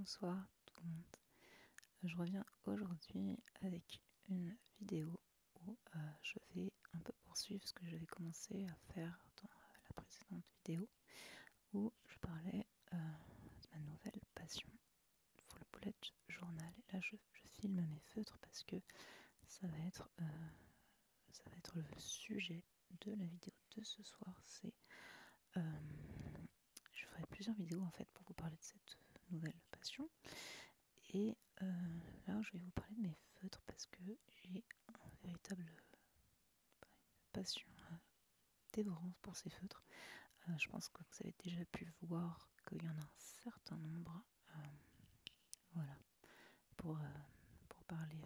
Bonsoir tout le monde. Je reviens aujourd'hui avec une vidéo où je vais un peu poursuivre ce que j'avais commencé à faire dans la précédente vidéo où je parlais de ma nouvelle passion pour le bullet journal. Et là je filme mes feutres parce que ça va être le sujet de la vidéo de ce soir. Je ferai plusieurs vidéos en fait pour vous parler de cette nouvelle passion. Et là, je vais vous parler de mes feutres parce que j'ai un véritable passion dévorante pour ces feutres. Je pense que vous avez déjà pu voir qu'il y en a un certain nombre. Voilà, pour parler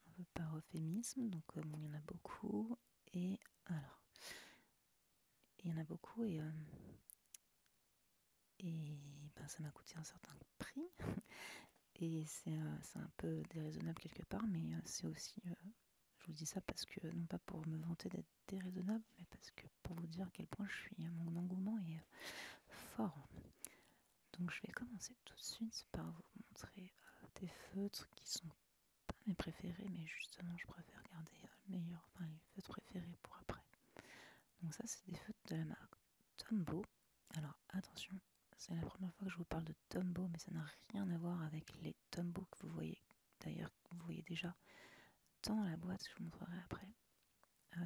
un peu par euphémisme. Donc, bon, il y en a beaucoup. Et alors, il y en a beaucoup et ben, ça m'a coûté un certain prix. Et c'est un peu déraisonnable quelque part, mais c'est aussi, je vous dis ça parce que, non pas pour me vanter d'être déraisonnable, mais parce que pour vous dire à quel point mon engouement est fort. Donc je vais commencer tout de suite par vous montrer des feutres qui sont pas mes préférés, mais justement je préfère garder les feutres préférés pour après. Donc ça c'est des feutres de la marque Tombow. Alors attention, c'est la première fois que je vous parle de Tombow, mais ça n'a rien à voir avec les Tombow que vous voyez. D'ailleurs, vous voyez déjà dans la boîte, je vous montrerai après.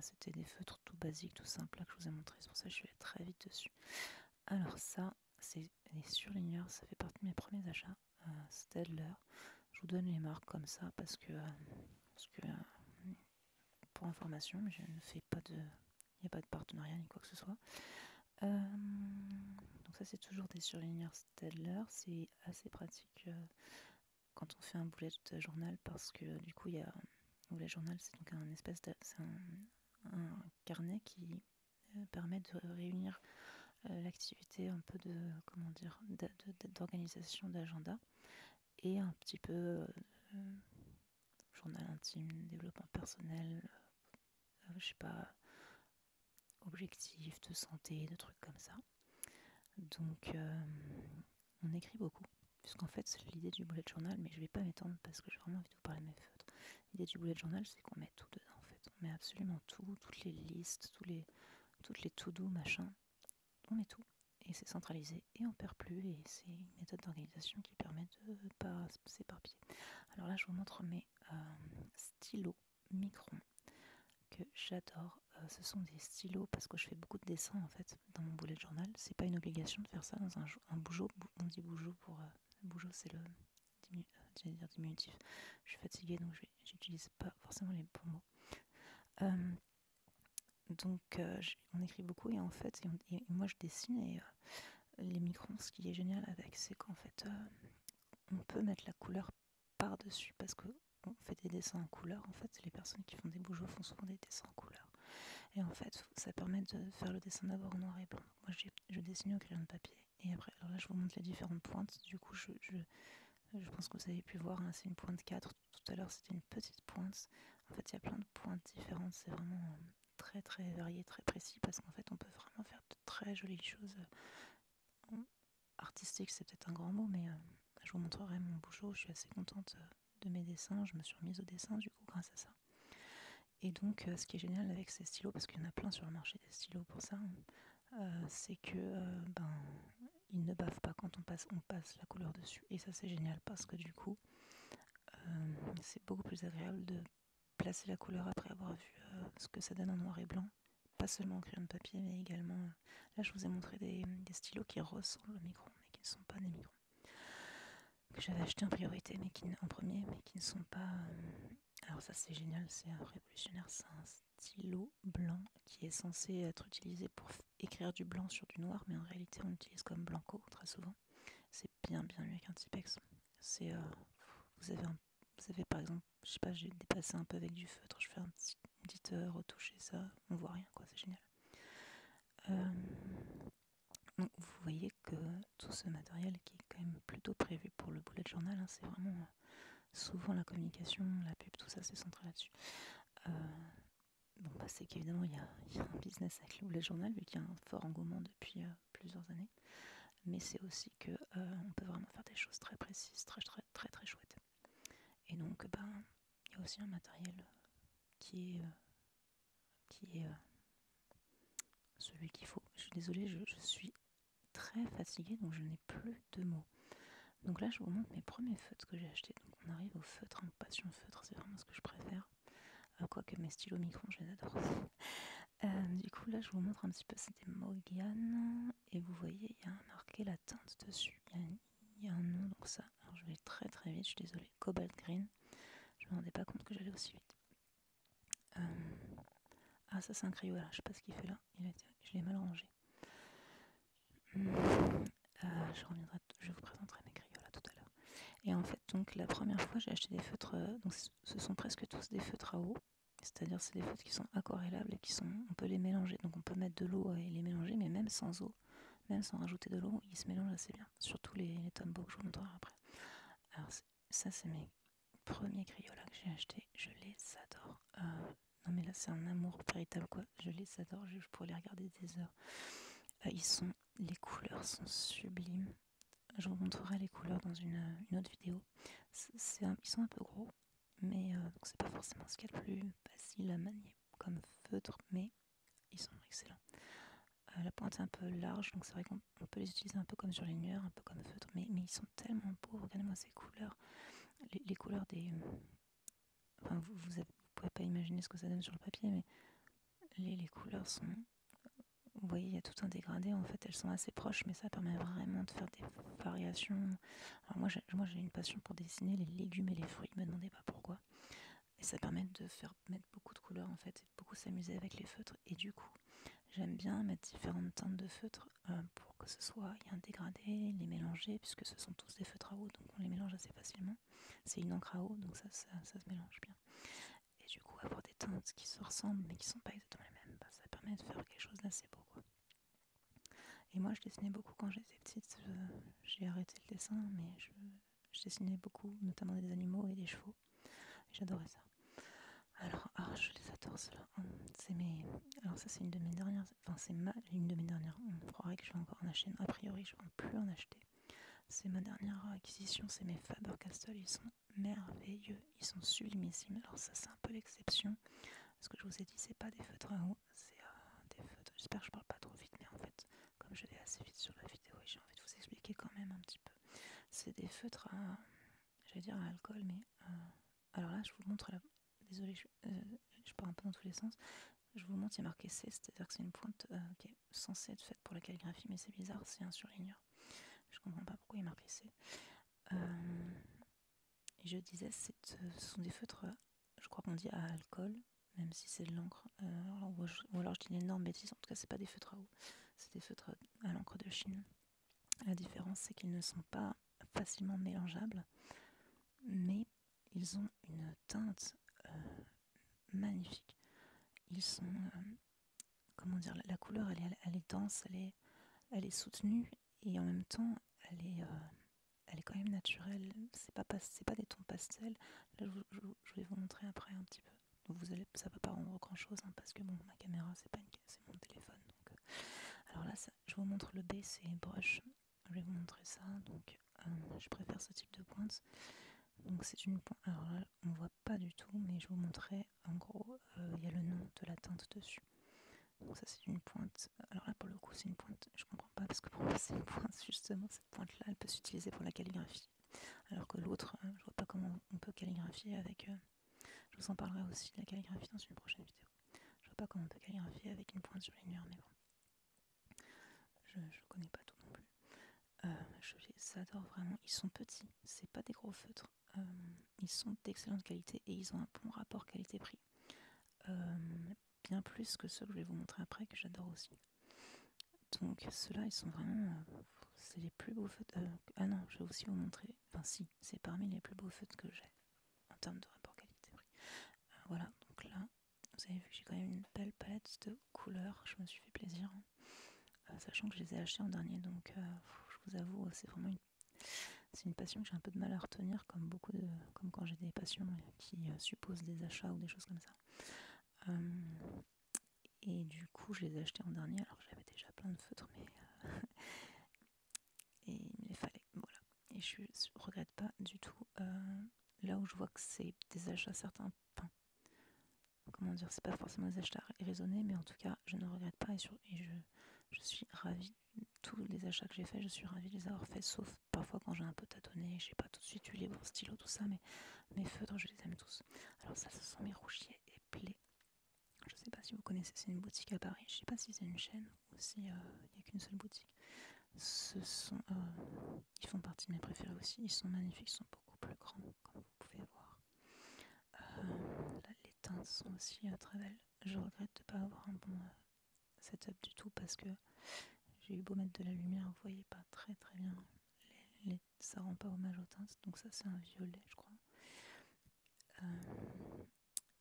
C'était des feutres tout basiques, tout simples là que je vous ai montré, c'est pour ça que je vais très vite dessus. Alors ça, c'est les surligneurs, ça fait partie de mes premiers achats. Staedtler, je vous donne les marques comme ça parce que pour information, je ne fais pas de... Il n'y a pas de partenariat ni quoi que ce soit. Donc ça c'est toujours des surligneurs Staedtler, c'est assez pratique quand on fait un bullet journal parce que du coup il y a un bullet journal, c'est donc un espèce de, c'est un carnet qui permet de réunir l'activité un peu de comment dire d'organisation d'agenda et un petit peu journal intime, développement personnel, je sais pas, objectifs de santé, de trucs comme ça. Donc on écrit beaucoup, puisqu'en fait c'est l'idée du bullet journal, mais je vais pas m'étendre parce que j'ai vraiment envie de vous parler de mes feutres. L'idée du bullet journal, c'est qu'on met tout dedans en fait. On met absolument tout, toutes les listes, toutes les to-do, machin, on met tout. Et c'est centralisé et on perd plus, et c'est une méthode d'organisation qui permet de ne pas s'éparpiller. Alors là je vous montre mes stylos Micron que j'adore. Ce sont des stylos parce que je fais beaucoup de dessins en fait dans mon bullet journal. C'est pas une obligation de faire ça dans un bougeot. On dit bougeot pour bougeot, c'est le j'allais dire diminutif. Je suis fatiguée donc j'utilise pas forcément les bons mots. Donc on écrit beaucoup et en fait et moi je dessine et les microns, ce qui est génial avec, c'est qu'en fait on peut mettre la couleur par dessus parce que on fait des dessins en couleur. En fait, les personnes qui font des bougeots font souvent des dessins en couleur. Et en fait, ça permet de faire le dessin d'abord en noir et blanc. Donc moi, je dessine au crayon de papier. Et après, alors là, je vous montre les différentes pointes. Du coup, je pense que vous avez pu voir, hein, c'est une pointe 4. Tout à l'heure, c'était une petite pointe. En fait, il y a plein de pointes différentes. C'est vraiment très, très varié, très précis. Parce qu'en fait, on peut vraiment faire de très jolies choses. Artistique, c'est peut-être un grand mot, mais je vous montrerai mon bougeot. Je suis assez contente de mes dessins. Je me suis remise au dessin, du coup, grâce à ça. Et donc, ce qui est génial avec ces stylos, parce qu'il y en a plein sur le marché des stylos pour ça, c'est que ils ne bavent pas quand on passe la couleur dessus. Et ça, c'est génial parce que du coup, c'est beaucoup plus agréable de placer la couleur après avoir vu ce que ça donne en noir et blanc. Pas seulement en crayon de papier, mais également... là, je vous ai montré des stylos qui ressemblent au micron, mais qui ne sont pas des microns. Que j'avais acheté en priorité, en premier, mais qui ne sont pas... alors ça c'est génial, c'est révolutionnaire, c'est un stylo blanc qui est censé être utilisé pour écrire du blanc sur du noir, mais en réalité on l'utilise comme blanco très souvent. C'est bien mieux qu'un Tipex. C'est vous avez par exemple, je sais pas, j'ai dépassé un peu avec du feutre, je fais une petite retouche et ça, on voit rien quoi, c'est génial. Donc vous voyez que tout ce matériel qui est quand même plutôt prévu pour le bullet journal, hein, c'est vraiment souvent la communication, la pub, tout ça c'est centré là-dessus. Bon, bah, c'est qu'évidemment il y a un business avec le bullet journal vu qu'il y a un fort engouement depuis plusieurs années. mais c'est aussi que on peut vraiment faire des choses très précises, très très très très chouettes. Et donc il y a aussi un matériel qui est celui qu'il faut. Je suis désolée, je suis très fatiguée, donc je n'ai plus de mots. Donc là, je vous montre mes premiers feutres que j'ai achetés. Donc on arrive au feutre, hein, passion feutre, c'est vraiment ce que je préfère. Quoique mes stylos micron, je les adore aussi. Du coup, là, je vous montre un petit peu, c'est des Mogan. Et vous voyez, il y a marqué la teinte dessus. Il y a un nom, donc ça. Alors, je vais très très vite, je suis désolée. Cobalt Green. Je me rendais pas compte que j'allais aussi vite. Ah, ça, c'est un Crayola. Je sais pas ce qu'il fait là. Je l'ai mal rangé. Je vous présenterai mes Crayolas tout à l'heure. Et en fait, donc, la première fois, j'ai acheté des feutres. Donc, ce sont presque tous des feutres à eau. C'est-à-dire, c'est des feutres qui sont aquarellables et on peut les mélanger. Donc, on peut mettre de l'eau et les mélanger, mais même sans eau, même sans rajouter de l'eau, ils se mélangent assez bien. Surtout les Tombow que je vous montrerai après. Alors, ça, c'est mes premiers Crayolas que j'ai achetés. Je les adore. Non, mais là, c'est un amour véritable, quoi. Je les adore. Je pourrais les regarder des heures. Les couleurs sont sublimes. Je vous montrerai les couleurs dans une autre vidéo. Ils sont un peu gros, mais donc c'est pas forcément ce qu'il y a de plus facile à manier comme feutre, mais ils sont excellents. La pointe est un peu large, donc c'est vrai qu'on peut les utiliser un peu comme sur les nueurs, un peu comme feutre, mais ils sont tellement beaux. Regardez-moi ces couleurs. Les couleurs des... Enfin, vous pouvez pas imaginer ce que ça donne sur le papier, mais les couleurs sont... Vous voyez, il y a tout un dégradé, en fait, elles sont assez proches, mais ça permet vraiment de faire des variations. Alors moi j'ai une passion pour dessiner les légumes et les fruits, me demandez pas pourquoi. Et ça permet de faire mettre beaucoup de couleurs, en fait, et de beaucoup s'amuser avec les feutres. Et du coup, j'aime bien mettre différentes teintes de feutres pour que il y ait un dégradé, les mélanger, puisque ce sont tous des feutres à eau, donc on les mélange assez facilement. C'est une encre à eau, donc ça se mélange bien. Et du coup, avoir des teintes qui se ressemblent, mais qui sont pas exactement les mêmes, ça permet de faire quelque chose d'assez beau, quoi. Et moi, je dessinais beaucoup quand j'étais petite. J'ai arrêté le dessin, mais je dessinais beaucoup, notamment des animaux et des chevaux. J'adorais ça. Alors, je les adore ceux-là. Alors ça, c'est une de mes dernières... Enfin, une de mes dernières. On croirait que je vais encore en acheter une. A priori, je ne vais plus en acheter. C'est ma dernière acquisition, c'est mes Faber-Castell. Ils sont merveilleux. Ils sont sublimissimes. Alors ça, c'est un peu l'exception. Ce que je vous ai dit, c'est pas des feutres à eau. C'est des feutres... J'espère que je parle pas trop vite, mais en fait, comme je vais assez vite sur la vidéo, et j'ai envie de vous expliquer quand même un petit peu. C'est des feutres à... J'allais dire à alcool, mais... Alors là, je vous montre... Désolée, je pars un peu dans tous les sens. Je vous montre, il y a marqué C, c'est-à-dire que c'est une pointe qui est censée être faite pour la calligraphie, mais c'est bizarre, c'est un surligneur. Je comprends pas pourquoi il est marqué C. Et je disais, ce sont des feutres, je crois qu'on dit à alcool, même si c'est de l'encre. Ou alors je dis une énorme bêtise, en tout cas, c'est pas des feutres à eau, c'est des feutres à l'encre de Chine. La différence, c'est qu'ils ne sont pas facilement mélangeables, mais ils ont une teinte magnifique. Ils sont... comment dire, la couleur, elle est dense, elle est soutenue, et en même temps, elle est quand même naturelle. C'est pas des tons pastels. Là, je vais vous montrer après un petit peu. Donc ça va pas rendre grand chose, hein, parce que bon, ma caméra, c'est mon téléphone. Donc, alors là, je vous montre le B, c'est brush. Je vais vous montrer ça. Donc, je préfère ce type de pointe. Donc c'est une pointe. Alors là, on voit pas du tout, mais je vous montrerai. En gros, il y a le nom de la teinte dessus. Donc ça, c'est une pointe. Alors là, pour le coup, c'est une pointe. Je comprends pas parce que pour moi, c'est une pointe. Justement, cette pointe-là, elle peut s'utiliser pour la calligraphie. Alors que l'autre, je vois pas comment on peut calligraphier avec. Je vous en parlerai aussi de la calligraphie dans une prochaine vidéo. Je vois pas comment on peut calligraphier avec une pointe surligneur, mais bon. Je connais pas tout non plus. Je les adore vraiment. Ils sont petits, c'est pas des gros feutres. Ils sont d'excellente qualité et ils ont un bon rapport qualité-prix. Bien plus que ceux que je vais vous montrer après, que j'adore aussi. Donc ceux-là, ils sont vraiment... c'est les plus beaux feutres... ah non, je vais aussi vous montrer... Enfin si, c'est parmi les plus beaux feutres que j'ai en termes de rapport qualité-prix. Voilà, donc là, vous avez vu que j'ai quand même une belle palette de couleurs. Je me suis fait plaisir. Sachant que je les ai achetés en dernier, donc je vous avoue, c'est une passion que j'ai un peu de mal à retenir, comme quand j'ai des passions qui supposent des achats ou des choses comme ça. Et du coup, je les ai achetés en dernier. Alors j'avais déjà plein de feutres, mais et il me les fallait, voilà. Et je regrette pas du tout. Là où je vois que c'est des achats certains, enfin, comment dire, c'est pas forcément des achats raisonnés, mais en tout cas, je ne regrette pas je suis ravie. Tous les achats que j'ai faits, je suis ravie de les avoir faits, sauf parfois quand j'ai un peu tâtonné, j'ai pas tout de suite eu les bons stylos, tout ça, mais mes feutres, je les aime tous. Alors ça, ce sont mes rougiers et plaies. Je sais pas si vous connaissez, c'est une boutique à Paris. Je sais pas si c'est une chaîne ou si il n'y a qu'une seule boutique. Ils font partie de mes préférés aussi. Ils sont magnifiques, ils sont beaucoup plus grands, comme vous pouvez voir. Là, les teintes sont aussi très belles. Je regrette de ne pas avoir un bon setup du tout parce que j'ai eu beau mettre de la lumière, vous voyez pas très très bien. Ça rend pas hommage aux teintes, donc ça c'est un violet, je crois.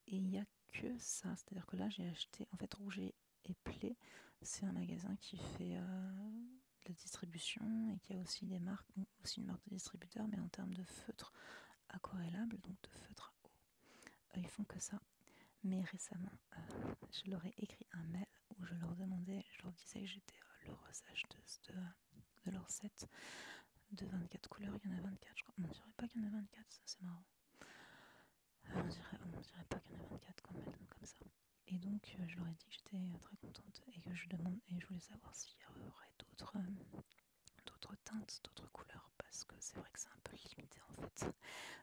Et il n'y a que ça, c'est-à-dire que là j'ai acheté, en fait, Rouget et Play, c'est un magasin qui fait de la distribution et qui a aussi des marques, aussi une marque de distributeur, mais en termes de feutres aquarellables, donc de feutres à eau, ils font que ça. Mais récemment, je leur ai écrit un mail où je leur demandais, je leur disais que j'étais l'heureuse acheteuse de leur set de 24 couleurs. Il y en a 24, je crois. On dirait pas qu'il y en a 24, ça c'est marrant. On dirait pas qu'il y en a 24 quand même, comme ça. Et donc, je leur ai dit que j'étais très contente et que je voulais savoir s'il y aurait d'autres teintes, d'autres couleurs, parce que c'est vrai que c'est un peu limité en fait.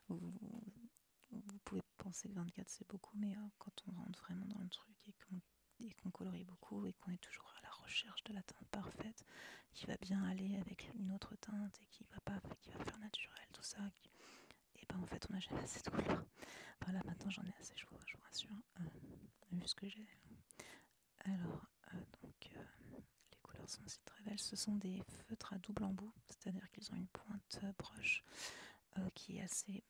Vous pouvez penser que 24 c'est beaucoup, mais quand on rentre vraiment dans le truc et qu'on colorie beaucoup et qu'on est toujours à la recherche de la teinte parfaite qui va bien aller avec une autre teinte et qui va faire naturel, tout ça, et ben en fait on n'a jamais assez de couleurs. Enfin là maintenant j'en ai assez, je vous rassure, vu ce que j'ai. Alors les couleurs sont aussi très belles. Ce sont des feutres à double embout, c'est-à-dire qu'ils ont une pointe brush qui est assez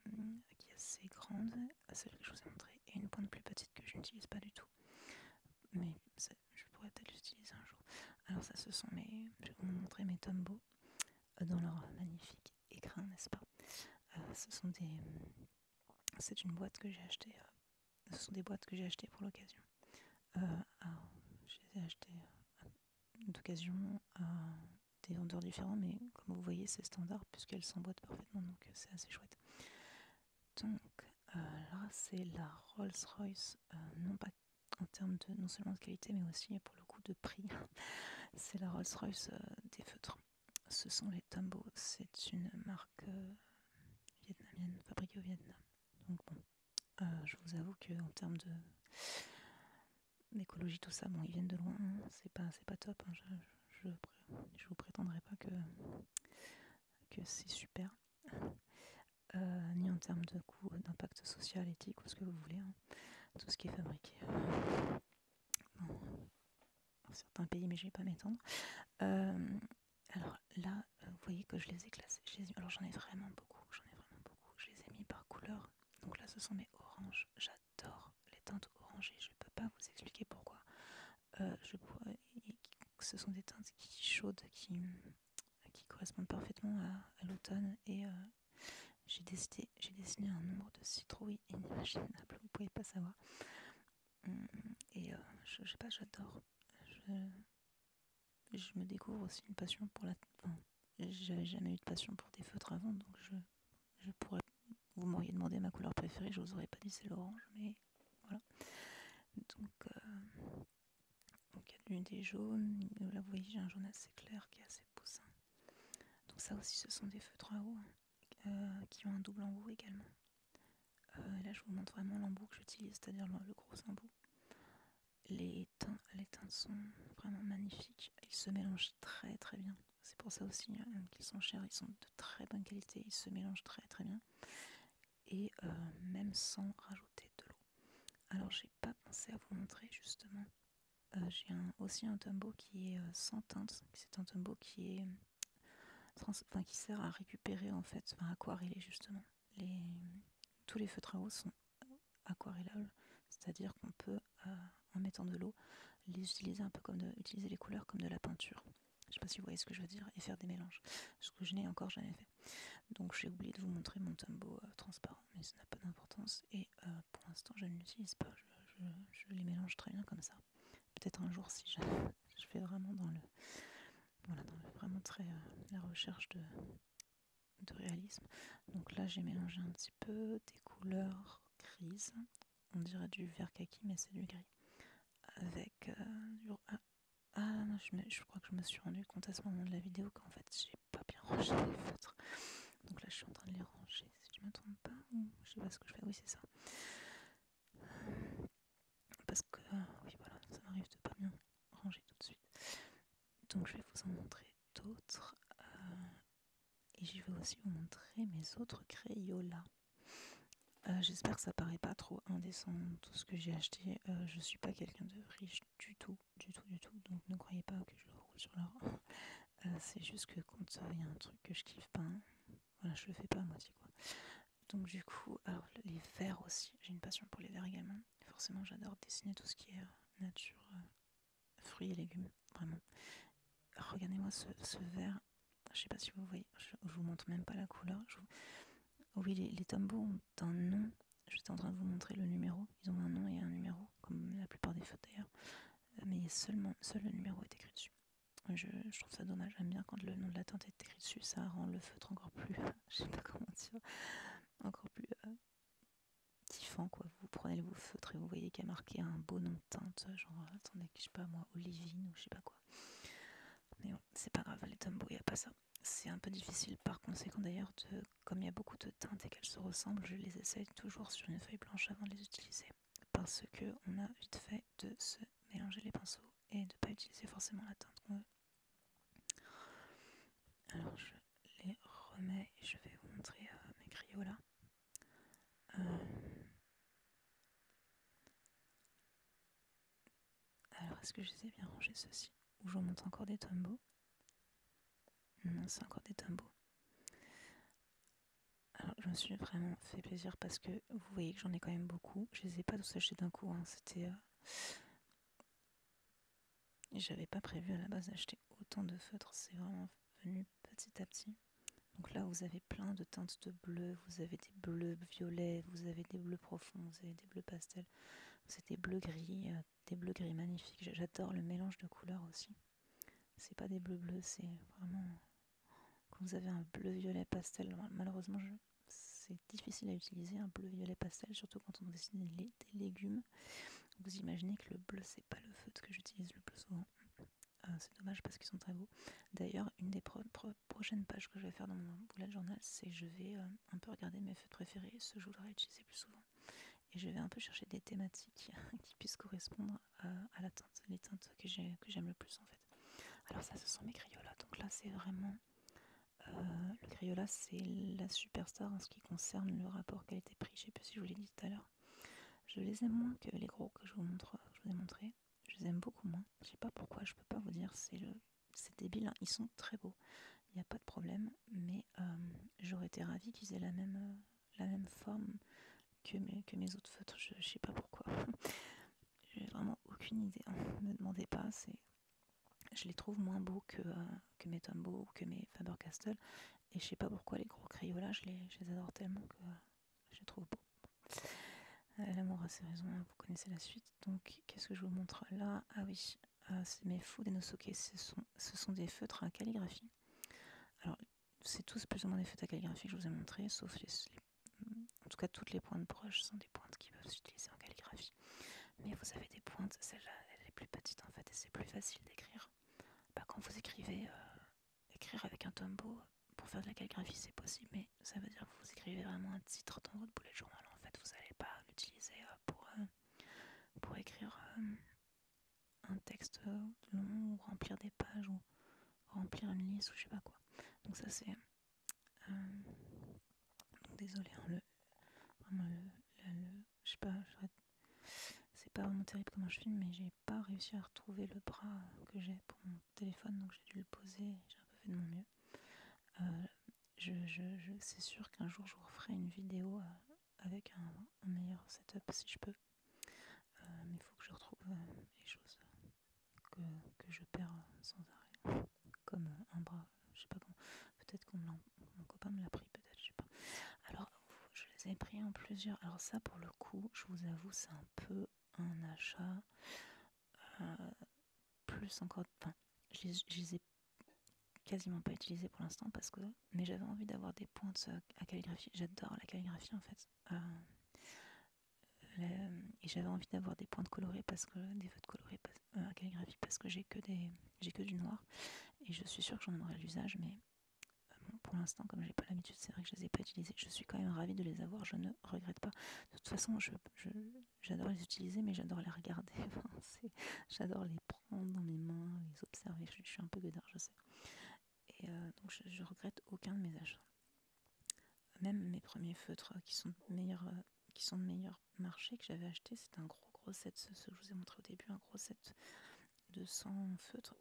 grande, celle que je vous ai montrée, et une pointe plus petite que je n'utilise pas du tout. Mais je pourrais peut-être l'utiliser un jour. Alors ça, je vais vous montrer mes Tombow dans leur magnifique écrin, n'est-ce pas. C'est une boîte que j'ai achetée. Ce sont des boîtes que j'ai achetées pour l'occasion. Je les ai achetées d'occasion à des vendeurs différents, mais comme vous voyez, c'est standard puisqu'elles s'emboîtent parfaitement, donc c'est assez chouette. Donc là, c'est la Rolls-Royce, non pas en termes non seulement de qualité, mais aussi pour le coup de prix. C'est la Rolls-Royce des feutres. Ce sont les Tombow. C'est une marque vietnamienne, fabriquée au Vietnam. Donc bon, je vous avoue qu'en termes d'écologie, tout ça, bon, ils viennent de loin, hein. C'est pas top, hein. Je vous prétendrai pas que c'est super. Ni en termes de coût, d'impact social, éthique ou ce que vous voulez, hein. Tout ce qui est fabriqué dans certains pays, mais je vais pas m'étendre. Alors là, vous voyez que je les ai classés. Alors j'en ai vraiment beaucoup. Je les ai mis par couleur. Donc là, ce sont mes oranges. J'adore les teintes orangées. Je peux pas vous expliquer pourquoi. Ce sont des teintes chaudes qui correspondent parfaitement à l'automne et j'ai dessiné un nombre de citrouilles inimaginable, vous pouvez pas savoir. Et je sais pas, j'adore. Je me découvre aussi une passion pour enfin, j'avais jamais eu de passion pour des feutres avant, donc je pourrais. Vous m'auriez demandé ma couleur préférée, je vous aurais pas dit c'est l'orange, mais voilà. Donc il y a des jaunes. Là vous voyez, j'ai un jaune assez clair qui est assez poussin. Donc ça aussi, ce sont des feutres à eau qui ont un double embout également. Là, je vous montre vraiment l'embout que j'utilise, c'est-à-dire le gros embout. Les teintes sont vraiment magnifiques. Ils se mélangent très très bien. C'est pour ça aussi qu'ils sont chers. Ils sont de très bonne qualité. Ils se mélangent très très bien. Et même sans rajouter de l'eau. Alors, j'ai pas pensé à vous montrer justement. J'ai aussi un Tombow qui est sans teinte. C'est un Tombow qui est qui sert à récupérer en fait, aquareller justement. Tous les feutres à eau sont aquarellables, c'est-à-dire qu'on peut, en mettant de l'eau, les utiliser un peu utiliser les couleurs comme de la peinture. Je sais pas si vous voyez ce que je veux dire, et faire des mélanges. Ce que je n'ai encore jamais fait. Donc j'ai oublié de vous montrer mon Tombow transparent, mais ça n'a pas d'importance. Et pour l'instant, je ne l'utilise pas. Je les mélange très bien comme ça. Peut-être un jour, si je fais vraiment Voilà, vraiment très la recherche de réalisme. Donc là, j'ai mélangé un petit peu des couleurs grises, on dirait du vert kaki, mais c'est du gris, avec non, je crois que je me suis rendu compte à ce moment de la vidéo qu'en fait, j'ai pas bien rangé les feutres. Donc là, je suis en train de les ranger, si je me trompe pas, ou je sais pas ce que je fais, oui, c'est ça. Parce que, oui, voilà, ça m'arrive de pas bien ranger tout de suite. Donc je vais vous en montrer d'autres. Et je vais aussi vous montrer mes autres Crayolas. J'espère que ça paraît pas trop indécent tout ce que j'ai acheté. Je suis pas quelqu'un de riche du tout, du tout, du tout. Donc ne croyez pas que je roule sur l'or. C'est juste que quand il y a un truc que je kiffe pas, voilà, je le fais pas à moitié quoi. Donc du coup, alors les verres aussi, j'ai une passion pour les verres également. Forcément, j'adore dessiner tout ce qui est nature, fruits et légumes, vraiment. Regardez-moi ce verre. Je sais pas si vous voyez, je vous montre même pas la couleur. Oui, les Tombow ont un nom. J'étais en train de vous montrer le numéro. Ils ont un nom et un numéro, comme la plupart des feutres d'ailleurs. Mais seul le numéro est écrit dessus. Je trouve ça dommage. J'aime bien quand le nom de la teinte est écrit dessus. Ça rend le feutre encore plus, je sais pas comment dire, encore plus kiffant quoi. Vous prenez vos feutres et vous voyez qu'il y a marqué un beau nom de teinte, genre attendez, je sais pas moi, olivine ou je sais pas quoi. Mais ouais, c'est pas grave, les Tombow, il n'y a pas ça. C'est un peu difficile par conséquent d'ailleurs, comme il y a beaucoup de teintes et qu'elles se ressemblent, je les essaye toujours sur une feuille blanche avant de les utiliser. Parce qu'on a vite fait de se mélanger les pinceaux et de ne pas utiliser forcément la teinte qu'on veut. Alors je les remets et je vais vous montrer mes Crayolas. Alors est-ce que je les ai bien rangés ceux-ci? Ou je vous montre encore des Tombow? Non, c'est encore des Tombow. Alors, je me suis vraiment fait plaisir parce que vous voyez que j'en ai quand même beaucoup. Je les ai pas tous achetés d'un coup, hein. J'avais pas prévu à la base d'acheter autant de feutres. C'est vraiment venu petit à petit. Donc là, vous avez plein de teintes de bleu. Vous avez des bleus violets, vous avez des bleus profonds, vous avez des bleus pastels. Vous avez des bleus gris magnifiques. J'adore le mélange de couleurs aussi. C'est pas des bleus bleus, c'est vraiment quand vous avez un bleu violet pastel. Malheureusement, c'est difficile à utiliser un bleu violet pastel, surtout quand on dessine des légumes. Vous imaginez que le bleu, c'est pas le feutre que j'utilise le plus souvent. C'est dommage parce qu'ils sont très beaux. D'ailleurs, une des prochaines pages que je vais faire dans mon bullet journal, c'est que je vais un peu regarder mes feutres préférés, ceux que je voudrais utiliser plus souvent. Et je vais un peu chercher des thématiques qui puissent correspondre à la teinte, les teintes que j'aime le plus en fait. Alors ça, ce sont mes Crayolas. Donc là, c'est vraiment... le Crayola, c'est la superstar en ce qui concerne le rapport qualité-prix. Je sais plus si je vous l'ai dit tout à l'heure. Je les aime moins que les gros que je vous ai montré. Je les aime beaucoup moins. Je sais pas pourquoi, je peux pas vous dire. C'est débile, hein. Ils sont très beaux. Il n'y a pas de problème. Mais j'aurais été ravie qu'ils aient la même forme que mes autres feutres. Je sais pas pourquoi. J'ai vraiment aucune idée, hein. Ne me demandez pas. Je les trouve moins beaux que mes Tombow ou que mes Faber-Castell. Et je sais pas pourquoi les gros Crayolas, je les adore tellement que je les trouve beaux. L'amour a ses raisons, hein, vous connaissez la suite. Donc, qu'est-ce que je vous montre là? Ah oui, c'est mes Food Enosuke. Ce sont des feutres à calligraphie. Alors, c'est tous plus ou moins des feutres à calligraphie que je vous ai montré, sauf en tout cas, toutes les pointes broches sont des pointes qui peuvent s'utiliser en calligraphie. Mais vous avez des pointes, celle-là, elle est plus petite en fait, et c'est plus facile d'écrire. Bah, quand vous écrivez, écrire avec un Tombow, pour faire de la calligraphie, c'est possible, mais ça veut dire que vous écrivez vraiment un titre dans votre bullet journal. En fait, vous n'allez pas l'utiliser pour écrire un texte long ou remplir des pages ou remplir une liste ou je sais pas quoi. Donc ça c'est... donc désolé, hein, vraiment je sais pas, c'est pas vraiment terrible comment je filme, mais j'ai pas réussi à retrouver le bras que j'ai pour mon téléphone, donc j'ai dû le poser et j'ai un peu fait de mon mieux. C'est sûr qu'un jour je vous referai une vidéo avec un meilleur setup si je peux. Mais il faut que je retrouve les choses que je perds sans arrêt. Comme un bras, je sais pas comment. Peut-être mon copain me l'a pris, peut-être, je sais pas. Alors, je les ai pris en plusieurs. Alors ça, pour le coup, je vous avoue, c'est un peu un achat plus encore... Enfin, je les ai quasiment pas utilisé pour l'instant mais j'avais envie d'avoir des pointes à calligraphie. J'adore la calligraphie en fait. Et j'avais envie d'avoir des pointes colorées des feutres colorés à calligraphie parce que j'ai que du noir et je suis sûre que j'en aurai l'usage, mais bon, pour l'instant, comme j'ai pas l'habitude, c'est vrai que je les ai pas utilisés. Je suis quand même ravie de les avoir, je ne regrette pas. De toute façon, j'adore les utiliser, mais j'adore les regarder. J'adore les prendre dans mes mains, les observer. Je suis un peu gueudard, je sais. Et donc je regrette aucun de mes achats. Même mes premiers feutres qui sont de meilleur marché que j'avais acheté, c'est un gros set, ce que je vous ai montré au début, un gros set de 100 feutres.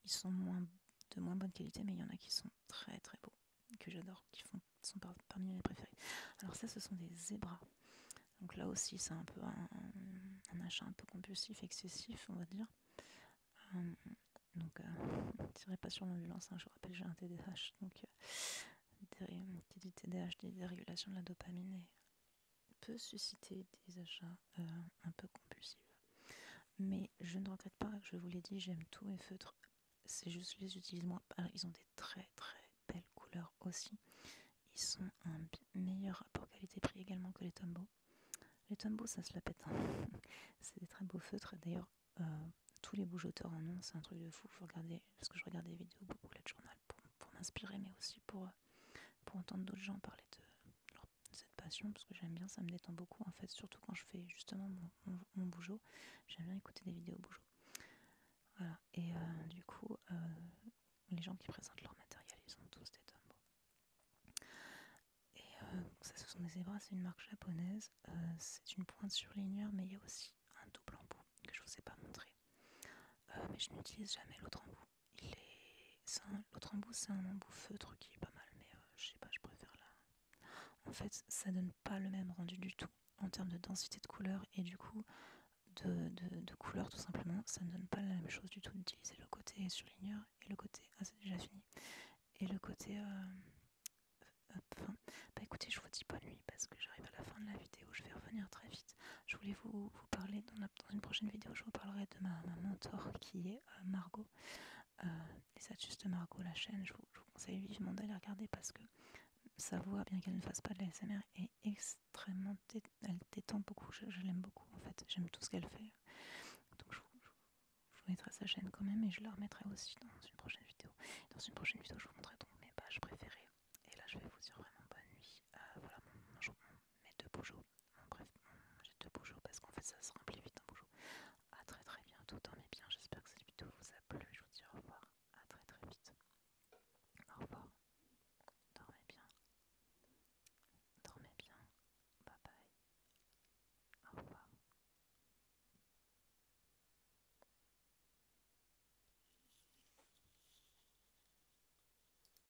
Ils sont de moins bonne qualité, mais il y en a qui sont très très beaux, que j'adore, sont parmi mes préférés. Alors ça, ce sont des zébras. Donc là aussi, c'est un peu un achat un peu compulsif, excessif, on va dire. Donc, tirez pas sur l'ambulance, hein, je vous rappelle, j'ai un TDAH, donc qui dit TDAH dit dérégulation de la dopamine et peut susciter des achats un peu compulsifs. Mais je ne regrette pas, je vous l'ai dit, j'aime tous mes feutres. C'est juste, je les utilise moins. Alors, ils ont des très très belles couleurs aussi. Ils sont un meilleur rapport qualité-prix également que les Tombow. Les Tombow, ça se la pète. Hein. C'est des très beaux feutres. D'ailleurs, tous les bougoteurs en ont, c'est un truc de fou. Parce que je regarde des vidéos beaucoup bullet journal pour m'inspirer, mais aussi pour entendre d'autres gens parler de cette passion, parce que j'aime bien, ça me détend beaucoup en fait, surtout quand je fais justement mon bougeot. J'aime bien écouter des vidéos bougeot. Voilà. Et du coup, les gens qui présentent leur matériel, ils ont tous des Tombow. Et ça, ce sont des zébras, c'est une marque japonaise. C'est une pointe surligneur, mais il y a aussi un double embout que je vous ai pas montré. Mais je n'utilise jamais l'autre embout. L'autre embout, c'est un embout feutre qui est pas mal, mais je sais pas, je préfère là. En fait, ça donne pas le même rendu du tout en termes de densité de couleur et du coup de couleur tout simplement. Ça ne donne pas la même chose du tout d'utiliser le côté surligneur et le côté... Ah, c'est déjà fini. Et le côté... bah écoutez, je vous dis bonne nuit parce que j'arrive à la fin de la vidéo, je vais revenir très vite. Je voulais vous parler, dans une prochaine vidéo, je vous parlerai de ma mentor qui est Margot. Les astuces de Margot, la chaîne, je vous conseille vivement d'aller regarder parce que sa voix, bien qu'elle ne fasse pas de l'ASMR, est extrêmement... Elle détend beaucoup, je l'aime beaucoup en fait, j'aime tout ce qu'elle fait. Donc je vous mettrai sa chaîne quand même et je la remettrai aussi dans une prochaine vidéo. Dans une prochaine vidéo, je vous montrerai donc mes pages préférées. Et là, je vais vous dire vraiment